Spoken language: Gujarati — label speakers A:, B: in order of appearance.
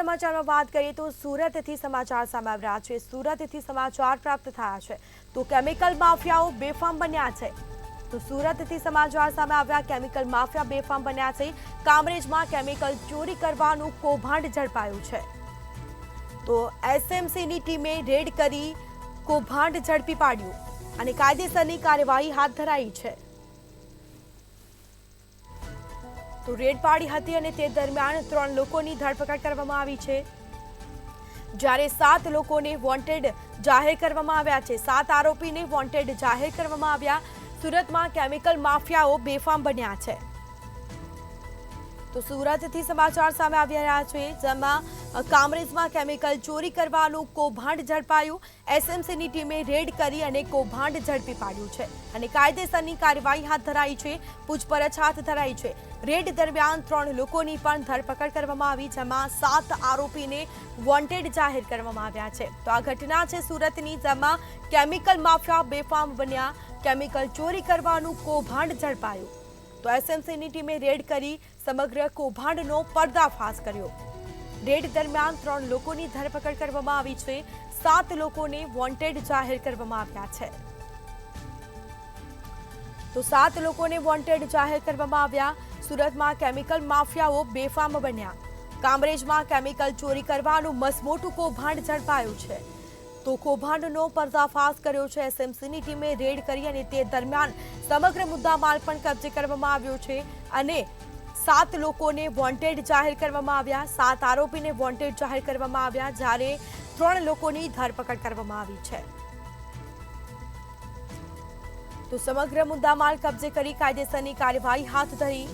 A: સમાચારમાં વાત કરીએ તો સુરતથી સમાચાર સામે આવ્યા છે। સુરતથી સમાચાર પ્રાપ્ત થયા છે તો કેમિકલ માફિયાઓ બેફામ બન્યા છે। તો સુરતથી સમાચાર સામે આવ્યા, કેમિકલ માફિયા બેફામ બન્યા છે। કામરેજમાં કેમિકલ ચોરી કરવાનું કૌભાંડ ઝડપાયું છે। તો એસએમસીની ટીમે રેડ કરી કૌભાંડ ઝડપી પાડ્યું અને કાયદેસરની કાર્યવાહી હાથ ધરાઈ છે। તો રેડ પાડી હતી અને તે દરમિયાન 3 લોકોની ધરપકડ કરવામાં આવી છે, જ્યારે 7 લોકોને વોન્ટેડ જાહેર કરવામાં આવ્યા છે। 7 આરોપીને વોન્ટેડ જાહેર કરવામાં આવ્યા। સુરતમાં કેમિકલ માફિયાઓ બેફામ બન્યા છે। તો સુરતથી સમાચાર સામે આવી રહ્યા છે, જેમાં કામરેજમાં કેમિકલ ચોરી કરવાનું કૌભાંડ ઝડપાયું। એસએમસીની ટીમે રેડ કરી અને કૌભાંડ ઝડપી પાડ્યું છે અને કાયદેસરની કાર્યવાહી હાથ ધરાઈ છે, પૂછપરછ હાથ ધરાઈ છે। રેડ દરમિયાન 3 લોકોની પણ ધરપકડ કરવામાં આવી, જેમાં 7 આરોપીને વોન્ટેડ જાહેર કરવામાં આવ્યા છે। તો આ ઘટના છે સુરતની, જેમાં કેમિકલ માફિયા બેફામ બન્યા, કેમિકલ ચોરી કરવાનું કૌભાંડ ઝડપાયું। તો એસએમસીની ટીમે રેડ કરી સમગ્ર કૌભાંડનો પર્દાફાશ કર્યો। રેડ દરમિયાન 3 લોકોની ધરપકડ કરવામાં આવી છે, 7 લોકોને વોન્ટેડ જાહેર કરવામાં આવ્યા છે। તો 7 લોકોને વોન્ટેડ જાહેર કરવામાં આવ્યા। સુરતમાં કેમિકલ માફિયાઓ બેફામ બન્યા, કામરેજમાં કેમિકલ ચોરી કરવાનું મસમોટું કૌભાંડ ઝડપાયું છે। તો કૌભાંડનો પર્દાફાશ કર્યો છે એસએમસીની ટીમે રેડ કરી અને તે દરમિયાન સમગ્ર મુદ્દામાલ પણ કબજે કરવામાં આવ્યો છે અને 7 લોકોને વોન્ટેડ જાહેર કરવામાં આવ્યા। 7 આરોપીને વોન્ટેડ જાહેર કરવામાં આવ્યા, જ્યારે 3 લોકોની ધરપકડ કરવામાં આવી છે। તો સમગ્ર મુદ્દામાલ કબજે કરી કાયદેસરની કાર્યવાહી હાથ ધરી।